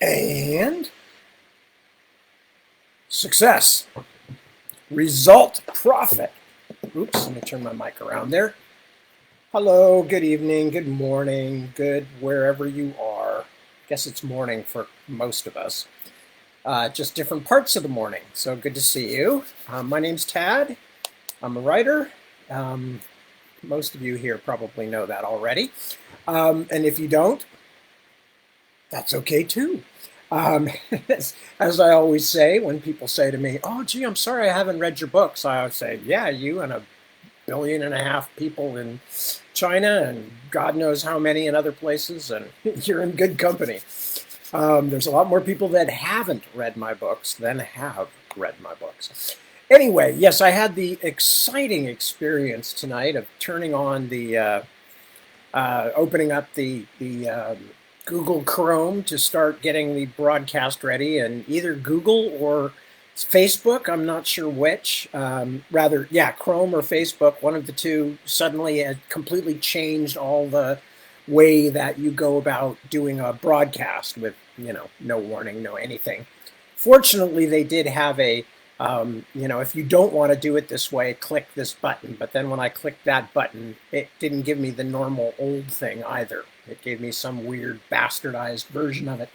And success. Result, profit. Oops, let me turn my mic around there. Hello, good evening, good morning, good wherever you are. Guess it's morning for most of us. Just different parts of the morning. So good to see you. My name's Tad. I'm a writer. Most of you here probably know that already. And if you don't, that's okay too. Um, as I always say, when people say to me, "Oh, gee, I'm sorry I haven't read your books," I would say, "Yeah, you and 1.5 billion people in China and God knows how many in other places, and you're in good company." There's a lot more people that haven't read my books than have read my books. Anyway, yes, I had the exciting experience tonight of turning on opening up the Google Chrome to start getting the broadcast ready, and either Google or Facebook, I'm not sure which, Chrome or Facebook, one of the two, suddenly had completely changed all the way that you go about doing a broadcast with, no warning, no anything. Fortunately, they did have if you don't want to do it this way, click this button. But then when I clicked that button, it didn't give me the normal old thing either. It gave me some weird bastardized version of it.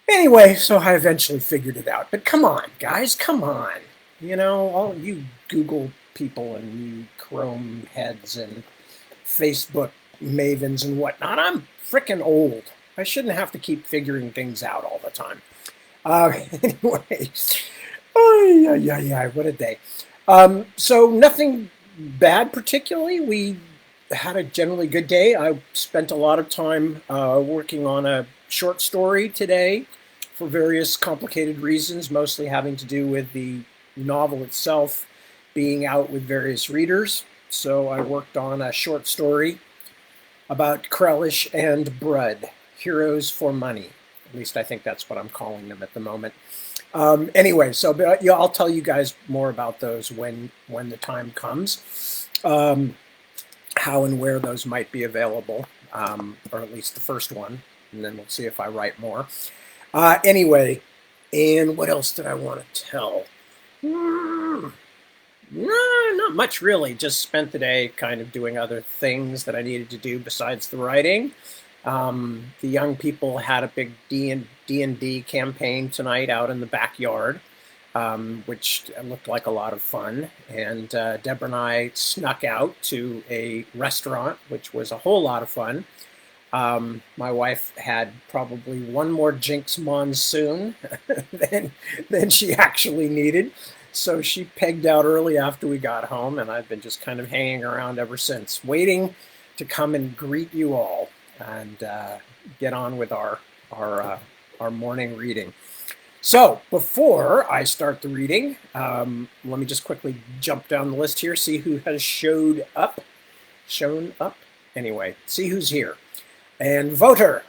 Anyway, so I eventually figured it out. But come on, guys, come on. All you Google people and you Chrome heads and Facebook mavens and whatnot, I'm freaking old. I shouldn't have to keep figuring things out all the time. Anyway, what a day. So nothing bad particularly. We had a generally good day. I spent a lot of time working on a short story today for various complicated reasons, mostly having to do with the novel itself being out with various readers. So I worked on a short story about Krellish and Brud, Heroes for Money. At least I think that's what I'm calling them at the moment. Anyway, I'll tell you guys more about those when the time comes, how and where those might be available, or at least the first one, and then we'll see if I write more. Anyway, and what else did I want to tell? Not much really. Just spent the day kind of doing other things that I needed to do besides the writing. The young people had a big D&D campaign tonight out in the backyard, which looked like a lot of fun. And Deborah and I snuck out to a restaurant, which was a whole lot of fun. My wife had probably one more Jinx Monsoon than she actually needed. So she pegged out early after we got home, and I've been just kind of hanging around ever since, waiting to come and greet you all and get on with our morning reading. So before I start the reading, let me just quickly jump down the list here, see who has shown up. Anyway, see who's here. And Wouter,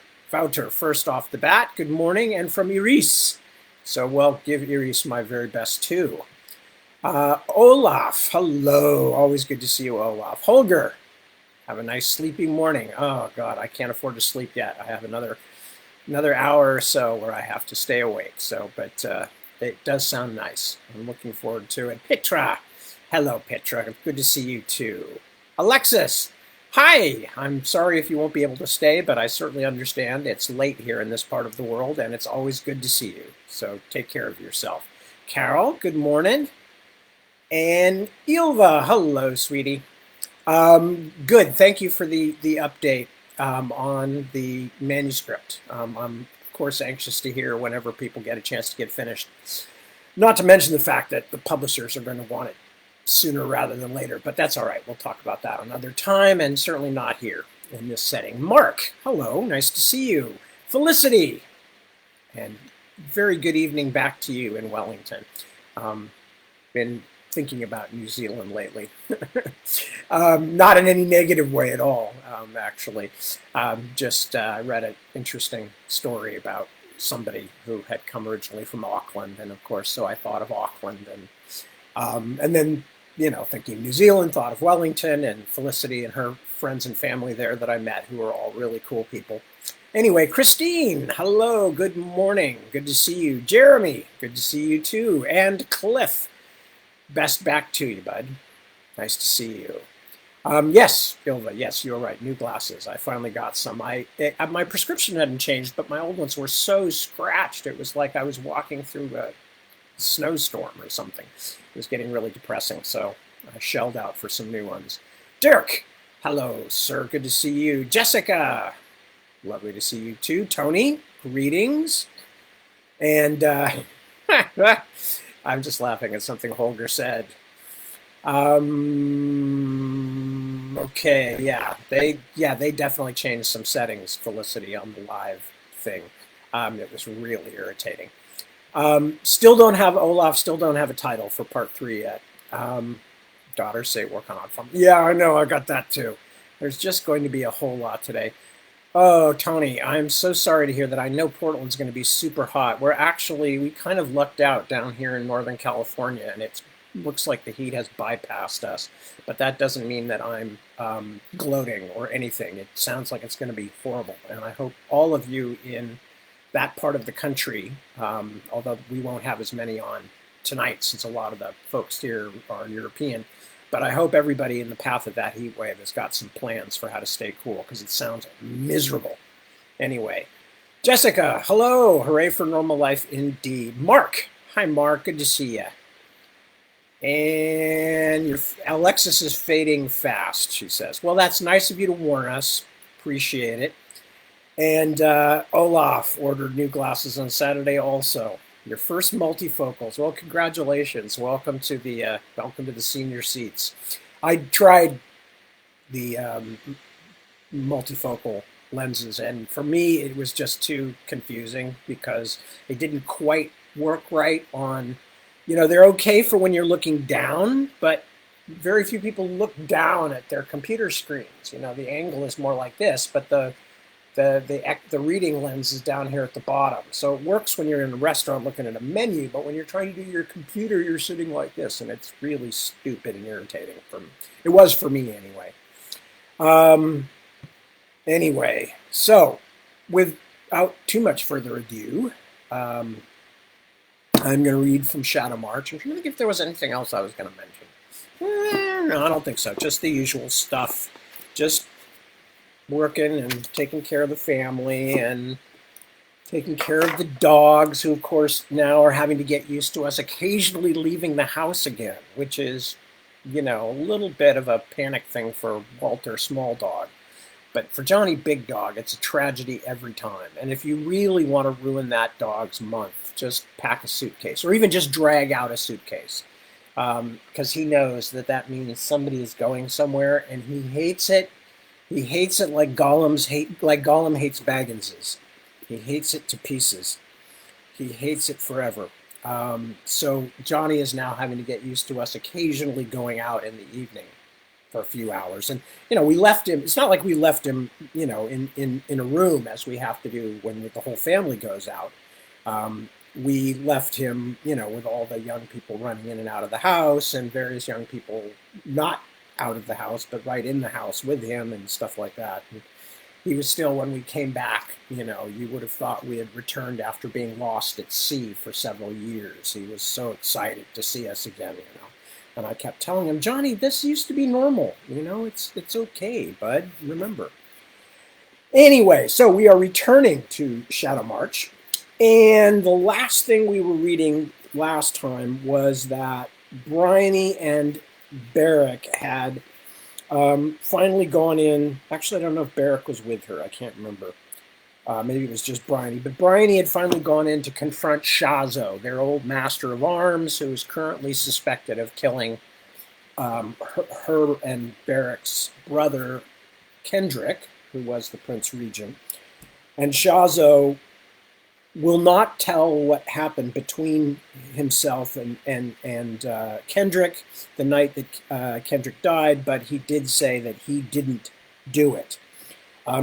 first off the bat, good morning, and from Iris. So, well, give Iris my very best too. Olaf, hello, always good to see you, Olaf. Holger, have a nice sleepy morning. Oh God, I can't afford to sleep yet. I have another hour or so where I have to stay awake. But it does sound nice. I'm looking forward to it. Petra, hello, Petra. Good to see you too. Alexis, hi. I'm sorry if you won't be able to stay, but I certainly understand. It's late here in this part of the world, and it's always good to see you. So take care of yourself. Carol, good morning. And Ilva, hello, sweetie. Good. Thank you for the update on the manuscript. I'm, of course, anxious to hear whenever people get a chance to get finished. Not to mention the fact that the publishers are going to want it sooner rather than later, but that's all right. We'll talk about that another time, and certainly not here in this setting. Mark, hello. Nice to see you. Felicity, and very good evening back to you in Wellington. Been thinking about New Zealand lately. Not in any negative way at all, actually. Just read an interesting story about somebody who had come originally from Auckland, and of course, so I thought of Auckland, and then, thinking New Zealand, thought of Wellington, and Felicity and her friends and family there that I met, who are all really cool people. Anyway, Christine, hello, good morning. Good to see you. Jeremy, good to see you too. And Cliff, best back to you, bud. Nice to see you. Yes, Ilva, yes, you're right. New glasses. I finally got some. My prescription hadn't changed, but my old ones were so scratched. It was like I was walking through a snowstorm or something. It was getting really depressing, so I shelled out for some new ones. Dirk, hello, sir. Good to see you. Jessica, lovely to see you too. Tony, greetings. And I'm just laughing at something Holger said. Okay, they definitely changed some settings, Felicity, on the live thing. It was really irritating. Still don't have Olaf. Still don't have a title for part 3 yet. Daughters say working on from. Yeah, I know. I got that too. There's just going to be a whole lot today. Oh, Tony, I'm so sorry to hear that. I know Portland's going to be super hot. We kind of lucked out down here in Northern California, and it looks like the heat has bypassed us. But that doesn't mean that I'm gloating or anything. It sounds like it's going to be horrible, and I hope all of you in that part of the country, although we won't have as many on tonight since a lot of the folks here are European, but I hope everybody in the path of that heat wave has got some plans for how to stay cool, because it sounds miserable. Anyway, Jessica, hello. Hooray for normal life indeed. Mark, hi Mark, good to see you. And your Alexis is fading fast, she says. Well, that's nice of you to warn us. Appreciate it. And Olaf ordered new glasses on Saturday also. Your first multifocals. Well, congratulations. Welcome to the senior seats. I tried the multifocal lenses, and for me it was just too confusing because it didn't quite work right on, they're okay for when you're looking down, but very few people look down at their computer screens. The angle is more like this, but the reading lens is down here at the bottom. So it works when you're in a restaurant looking at a menu, but when you're trying to do your computer, you're sitting like this, and it's really stupid and irritating. It was for me anyway. Anyway, so without too much further ado, I'm going to read from Shadowmarch. I'm trying to think if there was anything else I was going to mention. No, I don't think so. Just the usual stuff. Just working and taking care of the family and taking care of the dogs, who of course now are having to get used to us occasionally leaving the house again, which is, a little bit of a panic thing for Walter Small Dog. But for Johnny Big Dog, it's a tragedy every time. And if you really want to ruin that dog's month, just pack a suitcase, or even just drag out a suitcase. Because he knows that means somebody is going somewhere, and he hates it. He hates it like Gollum hates Bagginses. He hates it to pieces. He hates it forever. So Johnny is now having to get used to us occasionally going out in the evening for a few hours. And, we left him. It's not like we left him, in a room as we have to do when the whole family goes out. We left him, with all the young people running in and out of the house, and various young people not out of the house, but right in the house with him and stuff like that. And he was still, when we came back, you would have thought we had returned after being lost at sea for several years. He was so excited to see us again, And I kept telling him, Johnny, this used to be normal. It's okay, bud. Remember. Anyway, so we are returning to Shadowmarch. And the last thing we were reading last time was that Bryony and Barrick had finally gone in. Actually, I don't know if Barrick was with her. I can't remember. Maybe it was just Bryony. But Bryony had finally gone in to confront Shazo, their old master of arms, who is currently suspected of killing her and Barrick's brother, Kendrick, who was the Prince Regent. And Shazo will not tell what happened between himself and Kendrick the night that Kendrick died, but he did say that he didn't do it.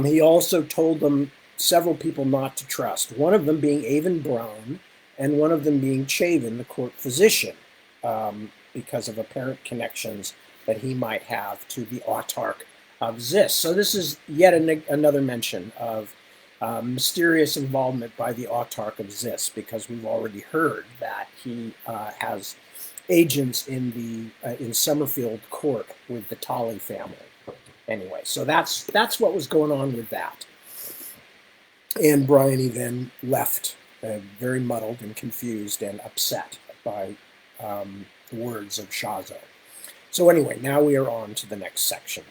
He also told them several people not to trust, one of them being Avon Brown and one of them being Chavin, the court physician, because of apparent connections that he might have to the autarch of Zis. So this is yet another mention of Mysterious involvement by the autarch of Zis, because we've already heard that he has agents in Summerfield Court with the Tolly family. Anyway, so that's what was going on with that. And Bryony then left, very muddled and confused and upset by the words of Shazo. So anyway, now we are on to the next section.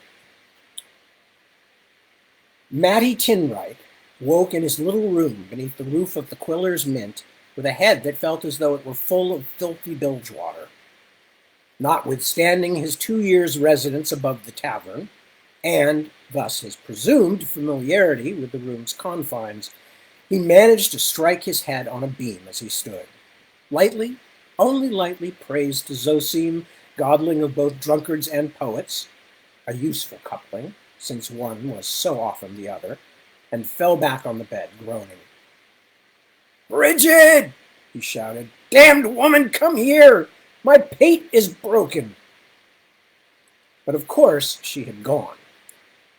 Matty Tinwright woke in his little room beneath the roof of the Quiller's Mint with a head that felt as though it were full of filthy bilge water. Notwithstanding his 2 years' residence above the tavern, and thus his presumed familiarity with the room's confines, he managed to strike his head on a beam as he stood. Lightly, only lightly, praised Zosim, godling of both drunkards and poets, a useful coupling, since one was so often the other, and fell back on the bed, groaning. "Bridget!" he shouted. "Damned woman, come here! My pate is broken!" But of course she had gone.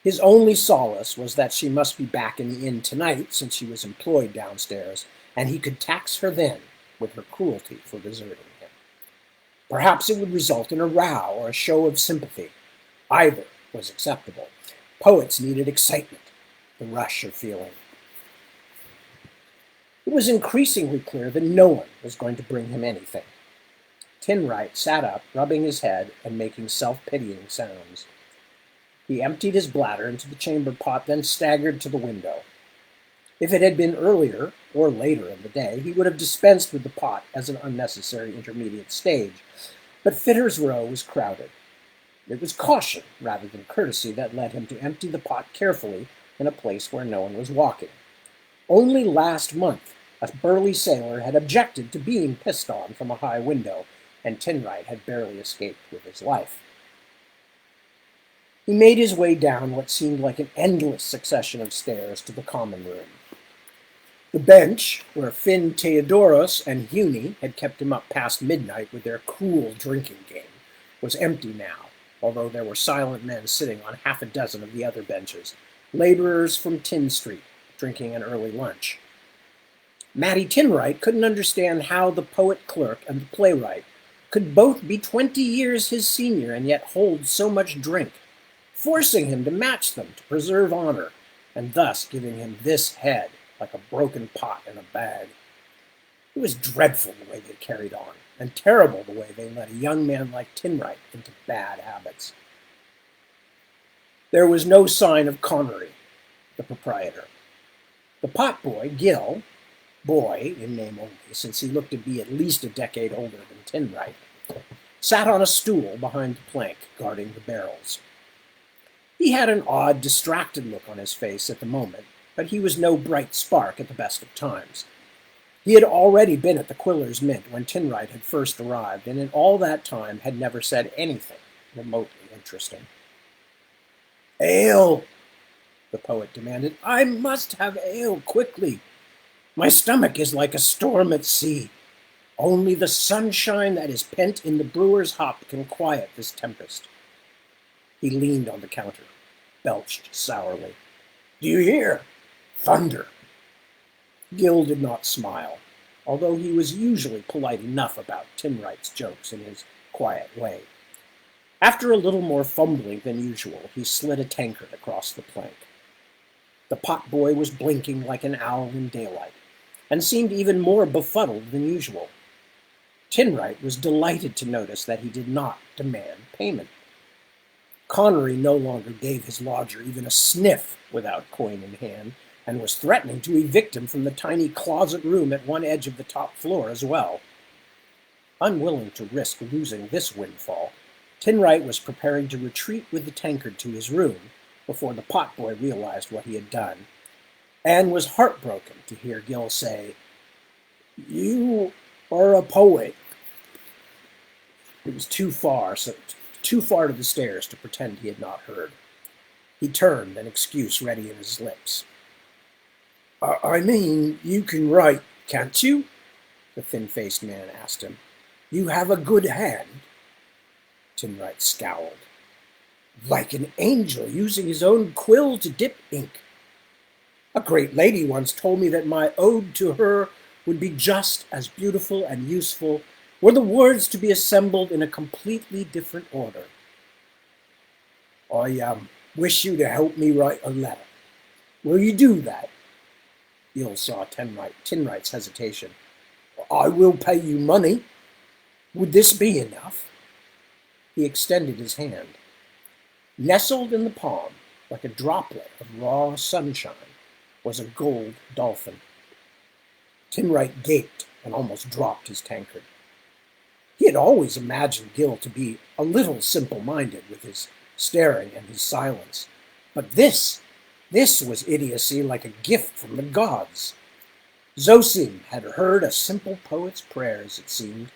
His only solace was that she must be back in the inn tonight, since she was employed downstairs, and he could tax her then with her cruelty for deserting him. Perhaps it would result in a row or a show of sympathy. Either was acceptable. Poets needed excitement, the rush of feeling. It was increasingly clear that no one was going to bring him anything. Tinwright sat up, rubbing his head and making self-pitying sounds. He emptied his bladder into the chamber pot, then staggered to the window. If it had been earlier or later in the day, he would have dispensed with the pot as an unnecessary intermediate stage, but Fitter's Row was crowded. It was caution rather than courtesy that led him to empty the pot carefully in a place where no one was walking. Only last month, a burly sailor had objected to being pissed on from a high window, and Tinwright had barely escaped with his life. He made his way down what seemed like an endless succession of stairs to the common room. The bench, where Finn Theodoros and Huni had kept him up past midnight with their cruel drinking game, was empty now, although there were silent men sitting on half a dozen of the other benches, laborers from Tin Street, drinking an early lunch. Matty Tinwright couldn't understand how the poet clerk and the playwright could both be 20 years his senior and yet hold so much drink, forcing him to match them to preserve honor, and thus giving him this head like a broken pot in a bag. It was dreadful the way they carried on, and terrible the way they led a young man like Tinwright into bad habits. There was no sign of Connery, the proprietor. The potboy, Gill, boy in name only, since he looked to be at least a decade older than Tinwright, sat on a stool behind the plank, guarding the barrels. He had an odd, distracted look on his face at the moment, but he was no bright spark at the best of times. He had already been at the Quiller's Mint when Tinwright had first arrived, and in all that time had never said anything remotely interesting. "Ale!" the poet demanded. "I must have ale quickly. My stomach is like a storm at sea. Only the sunshine that is pent in the brewer's hop can quiet this tempest." He leaned on the counter, belched sourly. "Do you hear? Thunder!" Gill did not smile, although he was usually polite enough about Tinwright's jokes in his quiet way. After a little more fumbling than usual, he slid a tankard across the plank. The potboy was blinking like an owl in daylight, and seemed even more befuddled than usual. Tinwright was delighted to notice that he did not demand payment. Connery no longer gave his lodger even a sniff without coin in hand, and was threatening to evict him from the tiny closet room at one edge of the top floor as well. Unwilling to risk losing this windfall, Tinwright was preparing to retreat with the tankard to his room before the potboy realized what he had done, and was heartbroken to hear Gill say, "You are a poet." It was too far to the stairs to pretend he had not heard. He turned, an excuse ready in his lips. I mean, you can write, can't you?" the thin-faced man asked him. "You have a good hand." Tinwright scowled. "Like an angel using his own quill to dip ink." A great lady once told me that my ode to her would be just as beautiful and useful were the words to be assembled in a completely different order. I wish you to help me write a letter. Will you do that? Gil saw Tinwright's hesitation. I will pay you money. Would this be enough? He extended his hand. Nestled in the palm, like a droplet of raw sunshine, was a gold dolphin. Tinwright gaped and almost dropped his tankard. He had always imagined Gil to be a little simple-minded with his staring and his silence. But this was idiocy like a gift from the gods. Zosim had heard a simple poet's prayers, it seemed,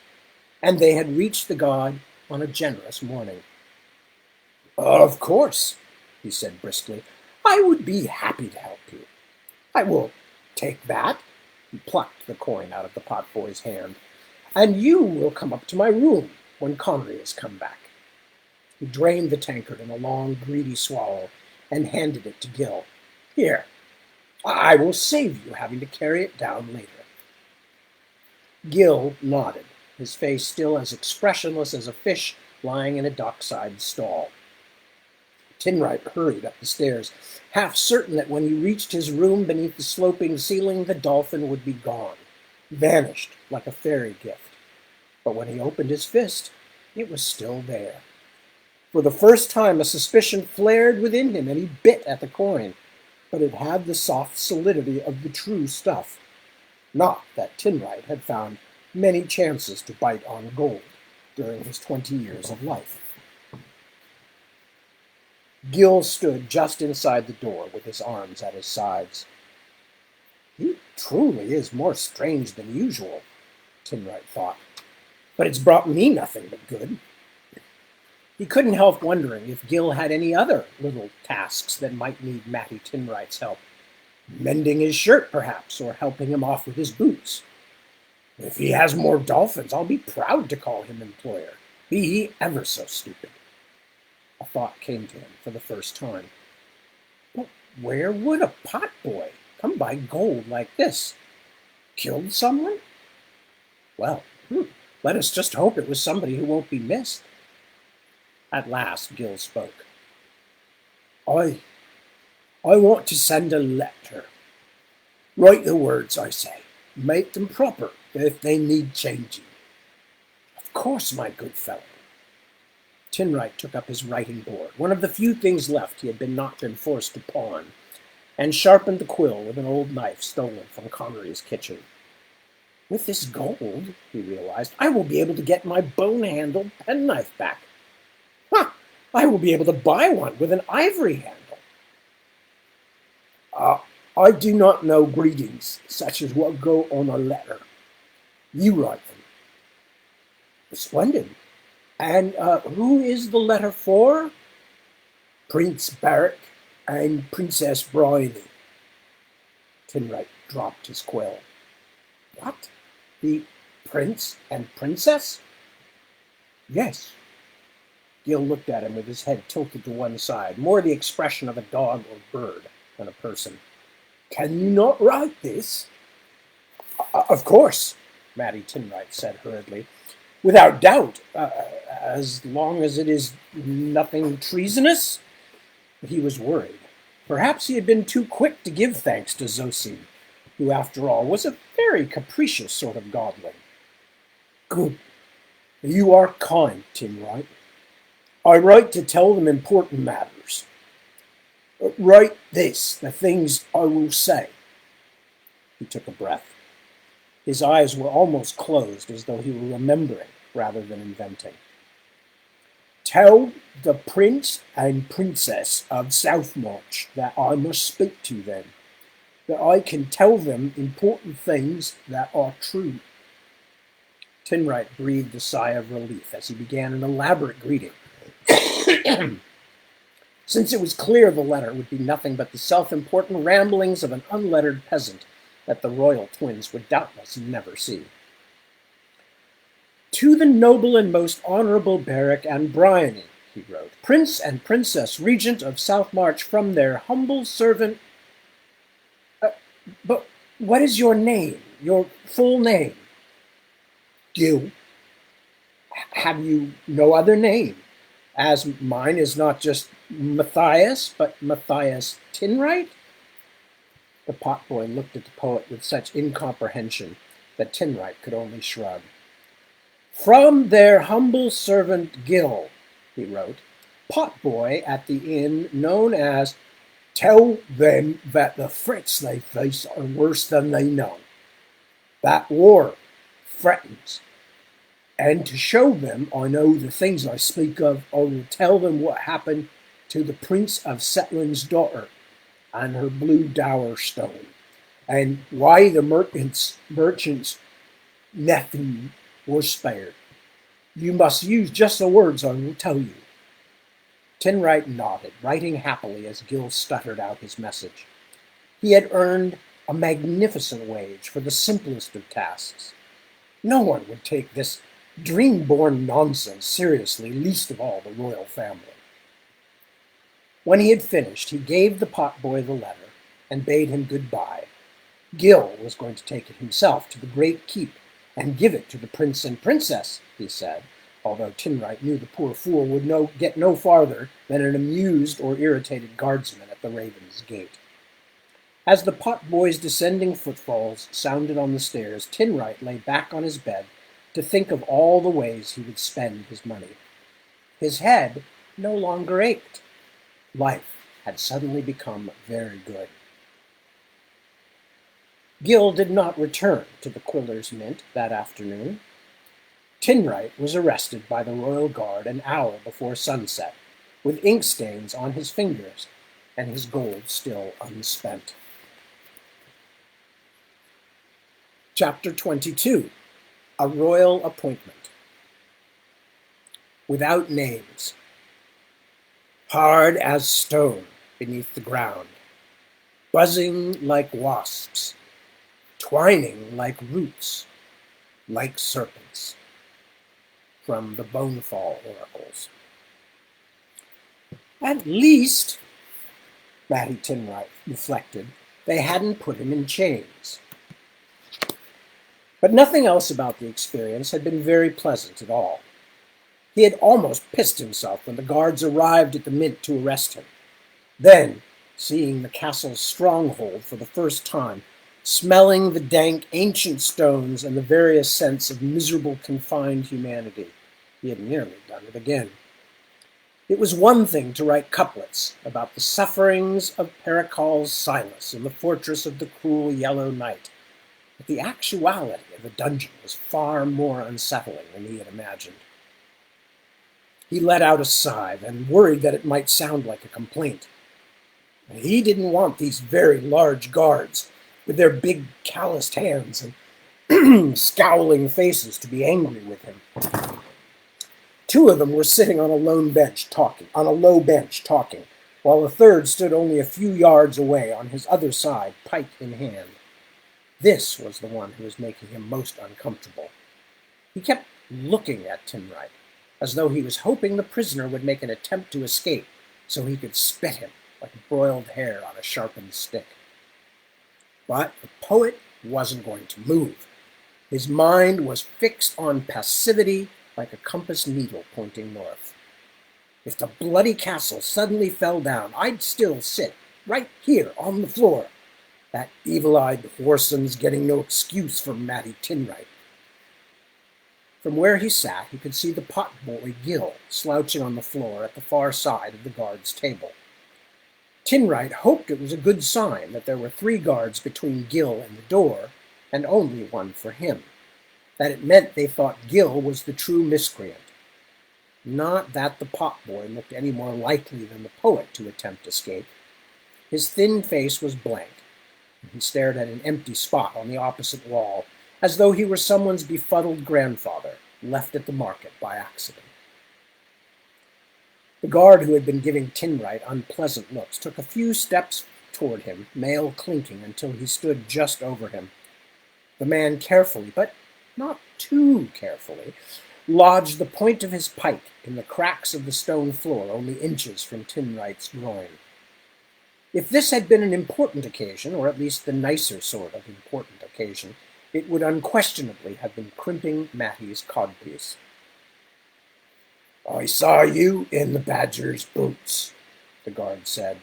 and they had reached the god on a generous morning. Of course, he said briskly. I would be happy to help you. I will take that. He plucked the coin out of the potboy's hand. And you will come up to my room when Connery has come back. He drained the tankard in a long, greedy swallow and handed it to Gil. Here, I will save you having to carry it down later. Gil nodded, his face still as expressionless as a fish lying in a dockside stall. Tinwright hurried up the stairs, half certain that when he reached his room beneath the sloping ceiling, the dolphin would be gone, vanished like a fairy gift. But when he opened his fist, it was still there. For the first time, a suspicion flared within him, and he bit at the coin. But it had the soft solidity of the true stuff. Not that Tinwright had found many chances to bite on gold during his 20 years of life. Gil stood just inside the door with his arms at his sides. He truly is more strange than usual, Tinwright thought. But it's brought me nothing but good. He couldn't help wondering if Gil had any other little tasks that might need Matty Tinwright's help. Mending his shirt, perhaps, or helping him off with his boots. If he has more dolphins, I'll be proud to call him employer, be he ever so stupid. A thought came to him for the first time. But where would a potboy come by gold like this? Killed someone? Well, let us just hope it was somebody who won't be missed. At last, Gil spoke. I want to send a letter. Write the words, I say. Make them proper if they need changing. Of course, my good fellow. Tinwright took up his writing board, one of the few things left he had not been forced to pawn, and sharpened the quill with an old knife stolen from Connery's kitchen. With this gold, he realized, I will be able to get my bone-handled penknife back. I will be able to buy one with an ivory handle. I do not know greetings such as what go on a letter. You write them. Splendid. And who is the letter for? Prince Barrack and Princess Bryony. Tinwright dropped his quill. What? The prince and princess? Yes. Gil looked at him with his head tilted to one side, more the expression of a dog or bird than a person. Can you not write this? Of course, Matty Tinwright said hurriedly. Without doubt, as long as it is nothing treasonous. He was worried. Perhaps he had been too quick to give thanks to Zosim, who, after all, was a very capricious sort of godling. Good. You are kind, Tinwright. I write to tell them important matters. Write this, the things I will say. He took a breath. His eyes were almost closed, as though he were remembering rather than inventing. Tell the prince and princess of Southmarch that I must speak to them, that I can tell them important things that are true. Tinwright breathed a sigh of relief as he began an elaborate greeting. Since it was clear the letter would be nothing but the self-important ramblings of an unlettered peasant that the royal twins would doubtless never see. To the noble and most honorable Barrack and Bryony, he wrote, Prince and Princess Regent of Southmarch, from their humble servant. But what is your name? Your full name? Gil. Have you no other name? As mine is not just Matthias, but Matthias Tinwright? The potboy looked at the poet with such incomprehension that Tinwright could only shrug. From their humble servant Gil, he wrote, potboy at the inn known as tell them that the threats they face are worse than they know. That war threatens. And to show them I know the things I speak of, I will tell them what happened to the Prince of Setlin's daughter and her blue dower stone, and why the merchant's nephew was spared. You must use just the words I will tell you. Tinwright nodded, writing happily as Gil stuttered out his message. He had earned a magnificent wage for the simplest of tasks. No one would take this dream-born nonsense seriously, least of all the royal family. When he had finished, he gave the potboy the letter and bade him goodbye. Gil was going to take it himself to the great keep and give it to the prince and princess, he said, although Tinwright knew the poor fool would get no farther than an amused or irritated guardsman at the Raven's gate. As the potboy's descending footfalls sounded on the stairs, Tinwright lay back on his bed to think of all the ways he would spend his money. His head no longer ached. Life had suddenly become very good. Gil did not return to the Quiller's Mint that afternoon. Tinwright was arrested by the royal guard an hour before sunset, with ink stains on his fingers and his gold still unspent. Chapter 22. A Royal Appointment. Without names. Hard as stone beneath the ground, buzzing like wasps, twining like roots, like serpents. From the Bonefall Oracles. At least, Matty Tinwright reflected, they hadn't put him in chains. But nothing else about the experience had been very pleasant at all. He had almost pissed himself when the guards arrived at the Mint to arrest him. Then, seeing the castle's stronghold for the first time, smelling the dank ancient stones and the various scents of miserable confined humanity, he had nearly done it again. It was one thing to write couplets about the sufferings of Pericles Silas in the fortress of the cruel Yellow Knight, but the actuality of the dungeon was far more unsettling than he had imagined. He let out a sigh, and worried that it might sound like a complaint. He didn't want these very large guards, with their big calloused hands and scowling faces, to be angry with him. Two of them were sitting on a low bench talking, while the third stood only a few yards away on his other side, pike in hand. This was the one who was making him most uncomfortable. He kept looking at Tinwright, as though he was hoping the prisoner would make an attempt to escape, so he could spit him like broiled hair on a sharpened stick. But the poet wasn't going to move. His mind was fixed on passivity like a compass needle pointing north. If the bloody castle suddenly fell down, I'd still sit right here on the floor. That evil-eyed whoresome's getting no excuse from Matty Tinwright. From where he sat, he could see the potboy Gil slouching on the floor at the far side of the guard's table. Tinwright hoped it was a good sign that there were 3 guards between Gil and the door, and only one for him. That it meant they thought Gil was the true miscreant. Not that the potboy looked any more likely than the poet to attempt escape. His thin face was blank, and he stared at an empty spot on the opposite wall, as though he were someone's befuddled grandfather, left at the market by accident. The guard who had been giving Tinwright unpleasant looks took a few steps toward him, mail clinking, until he stood just over him. The man carefully, but not too carefully, lodged the point of his pike in the cracks of the stone floor only inches from Tinwright's groin. If this had been an important occasion, or at least the nicer sort of important occasion, it would unquestionably have been crimping Matty's codpiece. "I saw you in the badger's boots," the guard said.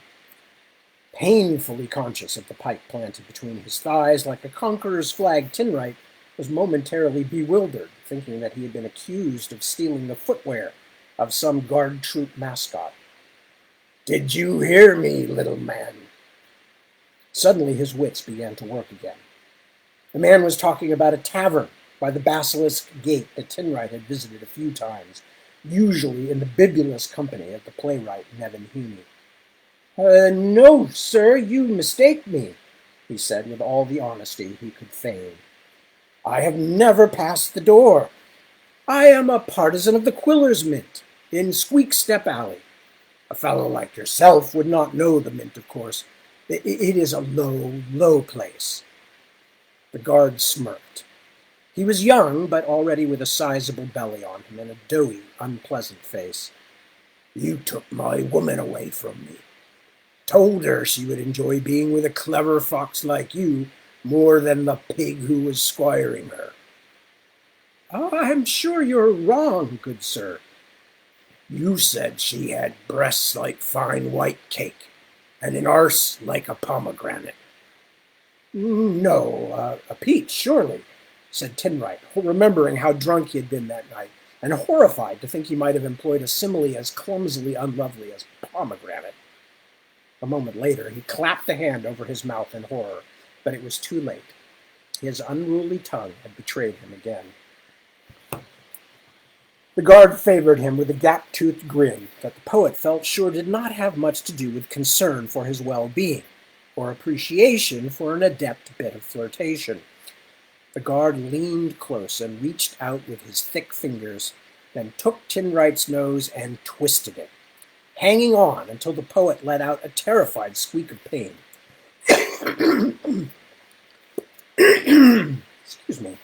Painfully conscious of the pike planted between his thighs like a conqueror's flag, Tinwright was momentarily bewildered, thinking that he had been accused of stealing the footwear of some guard troop mascot. "Did you hear me, little man?" Suddenly his wits began to work again. The man was talking about a tavern by the Basilisk Gate that Tinwright had visited a few times, usually in the bibulous company of the playwright Nevin Heaney. "No, sir, you mistake me," he said with all the honesty he could feign. "I have never passed the door. I am a partisan of the Quiller's Mint in Squeak-Step Alley. A fellow like yourself would not know the Mint, of course. It is a low, low place." The guard smirked. He was young, but already with a sizable belly on him and a doughy, unpleasant face. "You took my woman away from me. Told her she would enjoy being with a clever fox like you more than the pig who was squiring her." "Oh, I'm sure you're wrong, good sir." "You said she had breasts like fine white cake, and an arse like a pomegranate." "No, a peach, surely," said Tinwright, remembering how drunk he had been that night, and horrified to think he might have employed a simile as clumsily unlovely as pomegranate. A moment later, he clapped the hand over his mouth in horror, but it was too late. His unruly tongue had betrayed him again. The guard favored him with a gap-toothed grin that the poet felt sure did not have much to do with concern for his well-being, or appreciation for an adept bit of flirtation. The guard leaned close and reached out with his thick fingers, then took Tinwright's nose and twisted it, hanging on until the poet let out a terrified squeak of pain. Excuse me.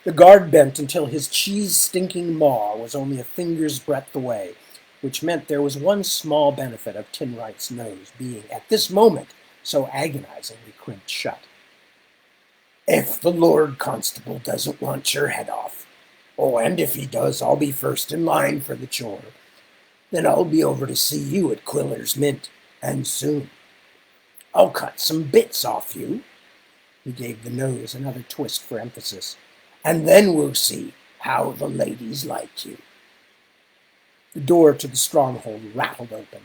The guard bent until his cheese-stinking maw was only a finger's breadth away, which meant there was one small benefit of Tinwright's nose being, at this moment, so agonizingly crimped shut. "If the Lord Constable doesn't want your head off, and if he does, I'll be first in line for the chore. Then I'll be over to see you at Quiller's Mint, and soon. I'll cut some bits off you." He gave the nose another twist for emphasis. "And then we'll see how the ladies like you." The door to the stronghold rattled open.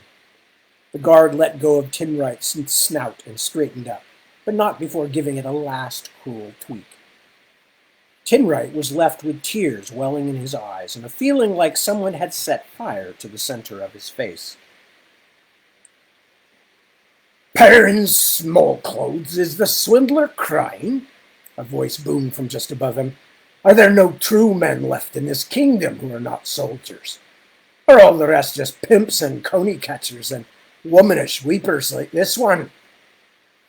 The guard let go of Tinwright's snout and straightened up, but not before giving it a last cruel tweak. Tinwright was left with tears welling in his eyes and a feeling like someone had set fire to the center of his face. "Baron Smallclothes, is the swindler crying?" a voice boomed from just above him. "Are there no true men left in this kingdom who are not soldiers? Are all the rest just pimps and coney catchers and womanish weepers like this one?"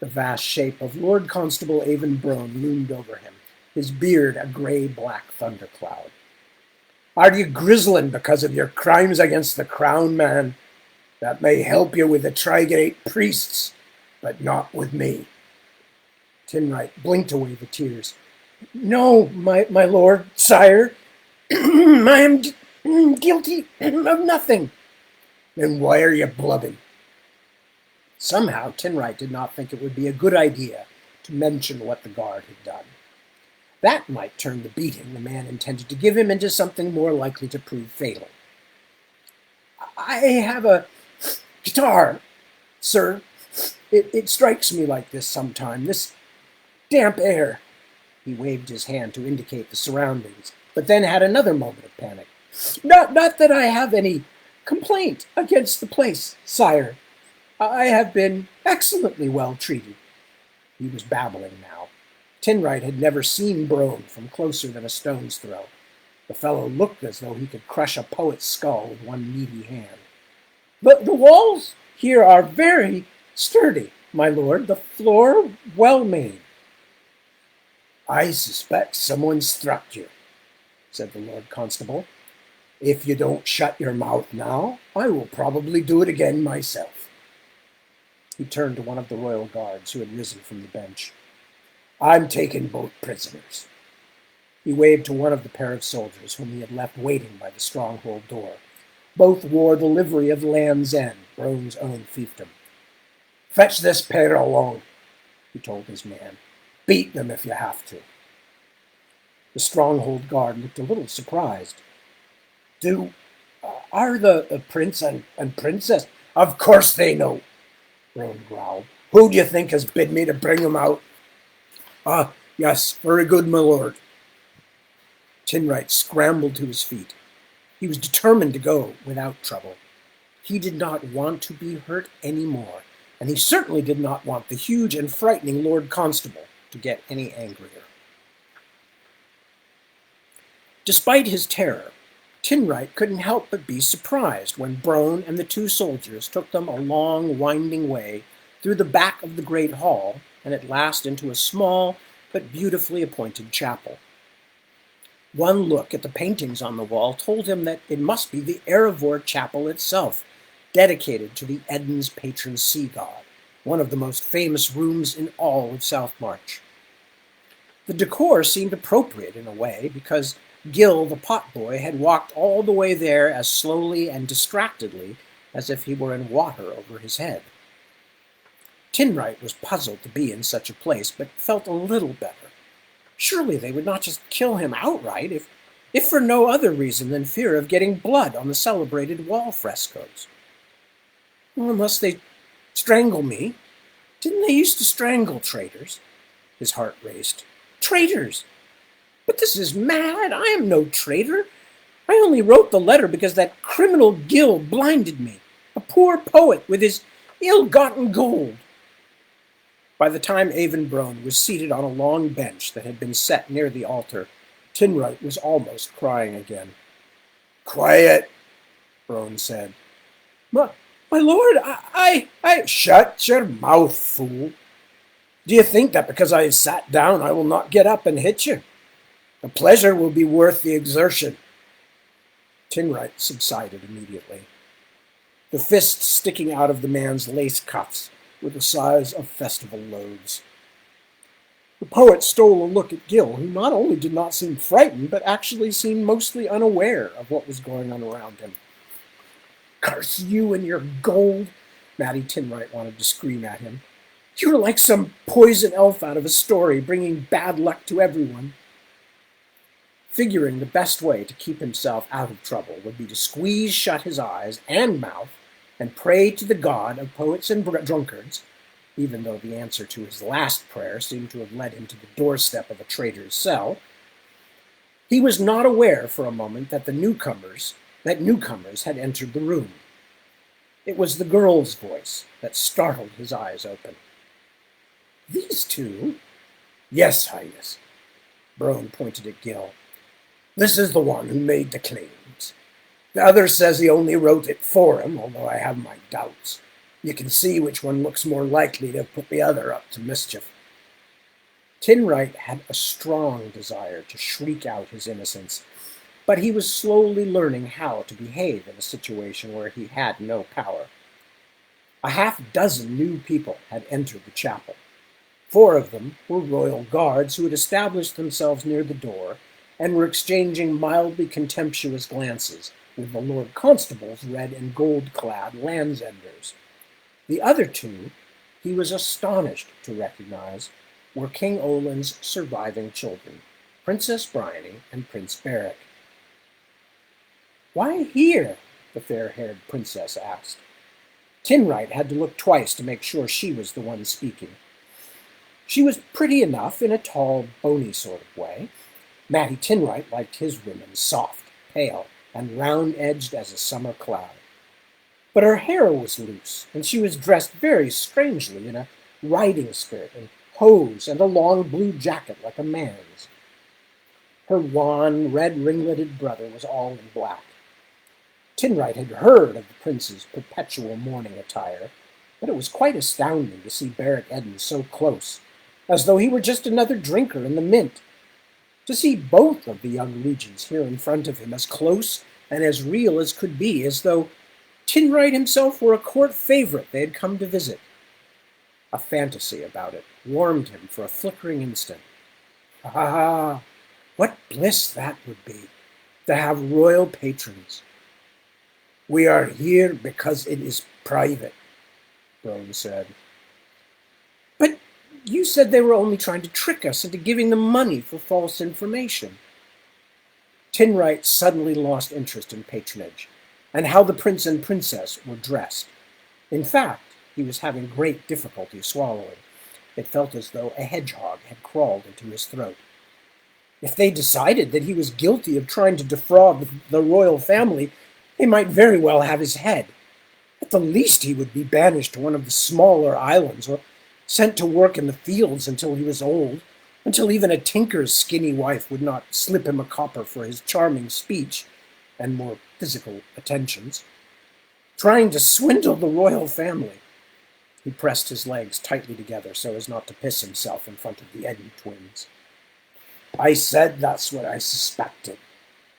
The vast shape of Lord Constable Avon Brone loomed over him, his beard a gray-black thundercloud. "Are you grizzling because of your crimes against the crown, man? That may help you with the Trigate priests, but not with me." Tinwright blinked away the tears. "No, my lord, sire. I am guilty of nothing." "Then why are you blubbing?" Somehow, Tinwright did not think it would be a good idea to mention what the guard had done. That might turn the beating the man intended to give him into something more likely to prove fatal. "I have a guitar, sir. It strikes me like this sometime, this damp air." He waved his hand to indicate the surroundings, but then had another moment of panic. Not that I have any complaint against the place, sire. I have been excellently well treated." He was babbling now. Tinwright had never seen Brone from closer than a stone's throw. The fellow looked as though he could crush a poet's skull with one needy hand. The walls here are very sturdy, my lord, the floor well made." "I suspect someone struck you," said the Lord Constable. "If you don't shut your mouth now, I will probably do it again myself." He turned to one of the royal guards who had risen from the bench. "I'm taking both prisoners." He waved to one of the pair of soldiers whom he had left waiting by the stronghold door. Both wore the livery of Land's End, Roan's own fiefdom. "Fetch this pair along," he told his man. "Beat them if you have to." The stronghold guard looked a little surprised. Are the prince and princess?" "Of course they know," Roan growled. "Who do you think has bid me to bring them out?" "Ah, yes, very good, my lord." Tinwright scrambled to his feet. He was determined to go without trouble. He did not want to be hurt any more, and he certainly did not want the huge and frightening Lord Constable to get any angrier. Despite his terror, Tinwright couldn't help but be surprised when Brone and the two soldiers took them a long, winding way through the back of the great hall and at last into a small but beautifully appointed chapel. One look at the paintings on the wall told him that it must be the Erebor Chapel itself, dedicated to the Eden's patron sea god, one of the most famous rooms in all of Southmarch. The decor seemed appropriate in a way, because Gil the potboy had walked all the way there as slowly and distractedly as if he were in water over his head. Tinwright was puzzled to be in such a place, but felt a little better. Surely they would not just kill him outright, if for no other reason than fear of getting blood on the celebrated wall frescoes. Well, unless they strangle me. Didn't they used to strangle traitors? His heart raced. Traitors! But this is mad. I am no traitor. I only wrote the letter because that criminal Gil blinded me, a poor poet with his ill-gotten gold. By the time Avon Brone was seated on a long bench that had been set near the altar, Tinwright was almost crying again. "Quiet," Brone said. My lord, I... "Shut your mouth, fool. Do you think that because I have sat down I will not get up and hit you? The pleasure will be worth the exertion." Tinwright subsided immediately. The fists sticking out of the man's lace cuffs were the size of festival loaves. The poet stole a look at Gil, who not only did not seem frightened, but actually seemed mostly unaware of what was going on around him. "Curse you and your gold!" Matty Tinwright wanted to scream at him. "You're like some poison elf out of a story, bringing bad luck to everyone." Figuring the best way to keep himself out of trouble would be to squeeze shut his eyes and mouth and pray to the god of poets and drunkards, even though the answer to his last prayer seemed to have led him to the doorstep of a traitor's cell, he was not aware for a moment that newcomers had entered the room. It was the girl's voice that startled his eyes open. "These two?" "Yes, Highness." Brone pointed at Gil. "This is the one who made the claims. The other says he only wrote it for him, although I have my doubts. You can see which one looks more likely to have put the other up to mischief." Tinwright had a strong desire to shriek out his innocence, but he was slowly learning how to behave in a situation where he had no power. A half-dozen new people had entered the chapel. 4 of them were royal guards who had established themselves near the door and were exchanging mildly contemptuous glances with the Lord Constable's red and gold-clad Land's Enders. The other 2, he was astonished to recognize, were King Olin's surviving children, Princess Bryony and Prince Beric. "Why here?" the fair-haired princess asked. Tinwright had to look twice to make sure she was the one speaking. She was pretty enough in a tall, bony sort of way. Matty Tinwright liked his women soft, pale, and round-edged as a summer cloud. But her hair was loose, and she was dressed very strangely in a riding skirt and hose and a long blue jacket like a man's. Her wan, red-ringleted brother was all in black. Tinwright had heard of the prince's perpetual mourning attire, but it was quite astounding to see Beric Eden so close, as though he were just another drinker in the mint. To see both of the young legions here in front of him as close and as as could be, as though Tinwright himself were a court favorite they had come to visit. A fantasy about it warmed him for a flickering instant. Ah, what bliss that would be, to have royal patrons. We are here because it is private, Rowan said. But you said they were only trying to trick us into giving them money for false information. Tinwright suddenly lost interest in patronage and how the prince and princess were dressed. In fact, he was having great difficulty swallowing. It felt as though a hedgehog had crawled into his throat. If they decided that he was guilty of trying to defraud the royal family, they might very well have his head. At the least, he would be banished to one of the smaller islands or sent to work in the fields until he was old, until even a tinker's skinny wife would not slip him a copper for his charming speech and more physical attentions. Trying to swindle the royal family. He pressed his legs tightly together so as not to piss himself in front of the Eddy twins. I said that's what I suspected,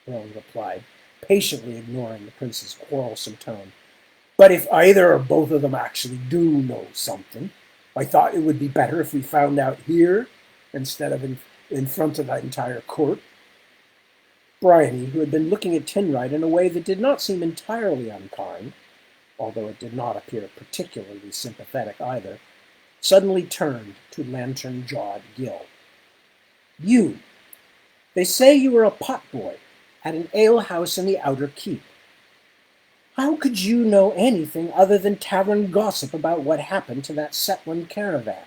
Rowan replied, patiently ignoring the prince's quarrelsome tone. But if either or both of them actually do know something, I thought it would be better if we found out here instead of in front of the entire court. Bryony, who had been looking at Tinwright in a way that did not seem entirely unkind, although it did not appear particularly sympathetic either, suddenly turned to lantern-jawed Gil. You! They say you were a potboy at an alehouse in the outer keep. How could you know anything other than tavern gossip about what happened to that Setland caravan?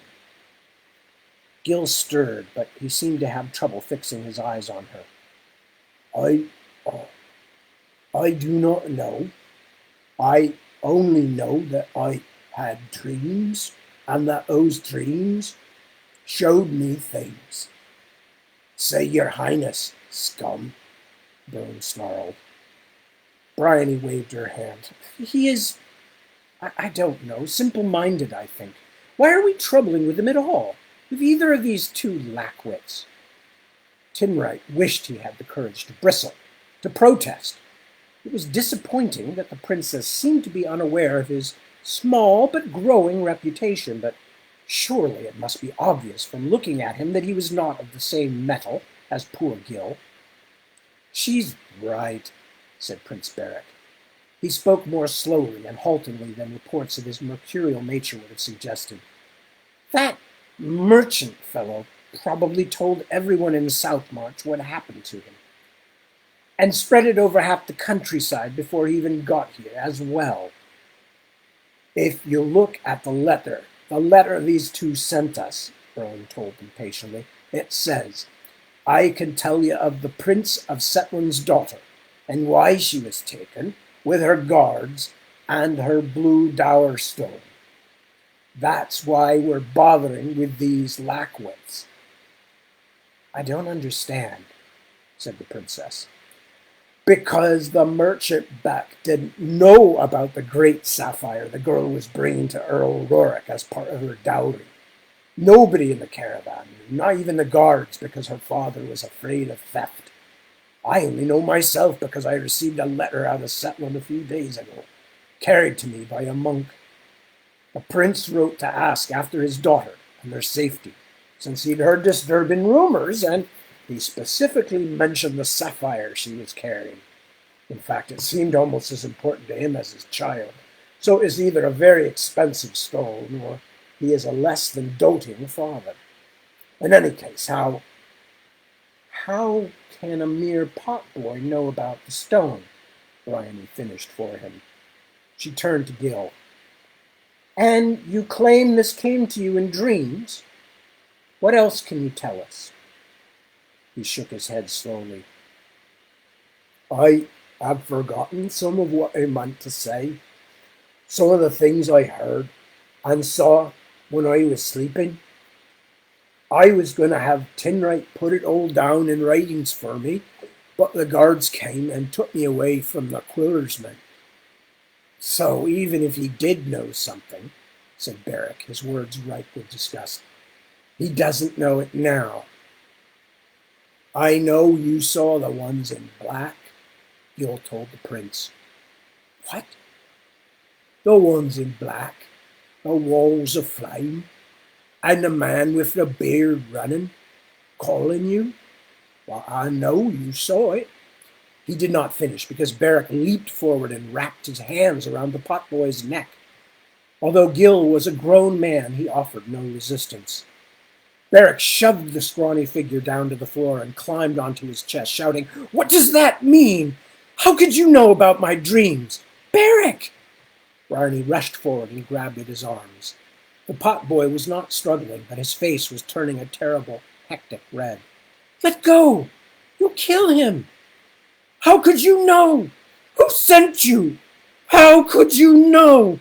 Gil stirred, but he seemed to have trouble fixing his eyes on her. I do not know. I only know that I had dreams, and that those dreams showed me things. Say your highness, scum, Byrne snarled. Bryony waved her hand. He is, I don't know, simple-minded, I think. Why are we troubling with him at all? With either of these two lackwits? Tinwright wished he had the courage to bristle, to protest. It was disappointing that the princess seemed to be unaware of his small but growing reputation, but surely it must be obvious from looking at him that he was not of the same metal as poor Gil. She's right, said Prince Beric. He spoke more slowly and haltingly than reports of his mercurial nature would have suggested. That merchant fellow probably told everyone in Southmarch what happened to him, and spread it over half the countryside before he even got here as well. If you look at the letter these two sent us, Rowan told them patiently, it says, I can tell you of the Prince of Setland's daughter, and why she was taken, with her guards and her blue dower stone. That's why we're bothering with these lackwits. I don't understand, said the princess. Because the merchant back didn't know about the great sapphire the girl was bringing to Earl Rorik as part of her dowry. Nobody in the caravan knew, not even the guards, because her father was afraid of theft. I only know myself because I received a letter out of Setland a few days ago, carried to me by a monk. The prince wrote to ask after his daughter and their safety, since he'd heard disturbing rumors, and he specifically mentioned the sapphire she was carrying. In fact, it seemed almost as important to him as his child. So it is either a very expensive stone, or he is a less than doting father. In any case, how can a mere potboy know about the stone? Bryony finished for him. She turned to Gil. And you claim this came to you in dreams? What else can you tell us? He shook his head slowly. I have forgotten some of what I meant to say. Some of the things I heard and saw when I was sleeping. I was going to have Tinwright put it all down in writings for me, but the guards came and took me away from the quillersmen. So even if he did know something, said Beric, his words ripe with disgust, he doesn't know it now. I know you saw the ones in black, Gil told the prince. What? The ones in black, the walls of flame, And the man with the beard running, calling you? Well, I know you saw it. He did not finish because Beric leaped forward and wrapped his hands around the potboy's neck. Although Gil was a grown man, he offered no resistance. Beric shoved the scrawny figure down to the floor and climbed onto his chest, shouting, "What does that mean? How could you know about my dreams? Beric!" Bryony rushed forward and grabbed at his arms. The potboy was not struggling, but his face was turning a terrible, hectic red. "Let go! You'll kill him! How could you know? Who sent you? How could you know?"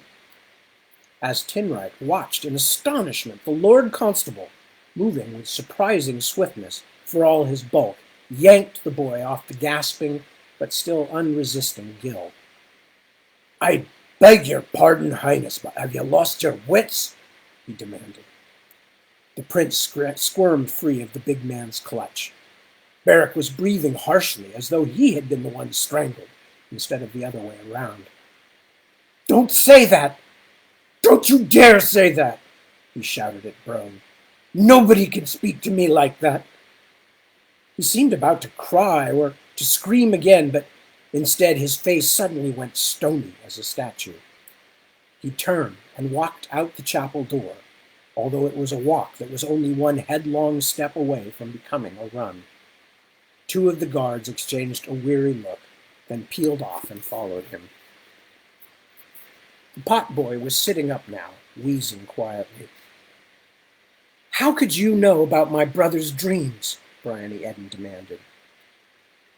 As Tinwright watched in astonishment, the Lord Constable, moving with surprising swiftness for all his bulk, yanked the boy off the gasping but still unresisting Gil. "I beg your pardon, Highness, but have you lost your wits?" he demanded. The prince squirmed free of the big man's clutch. Beric was breathing harshly, as though he had been the one strangled, instead of the other way around. "Don't say that! Don't you dare say that!" he shouted at Brone. "Nobody can speak to me like that." He seemed about to cry or to scream again, but instead his face suddenly went stony as a statue. He turned and walked out the chapel door, although it was a walk that was only one headlong step away from becoming a run. Two of the guards exchanged a weary look, then peeled off and followed him. The potboy was sitting up now, wheezing quietly. "How could you know about my brother's dreams?" Bryony Eden demanded.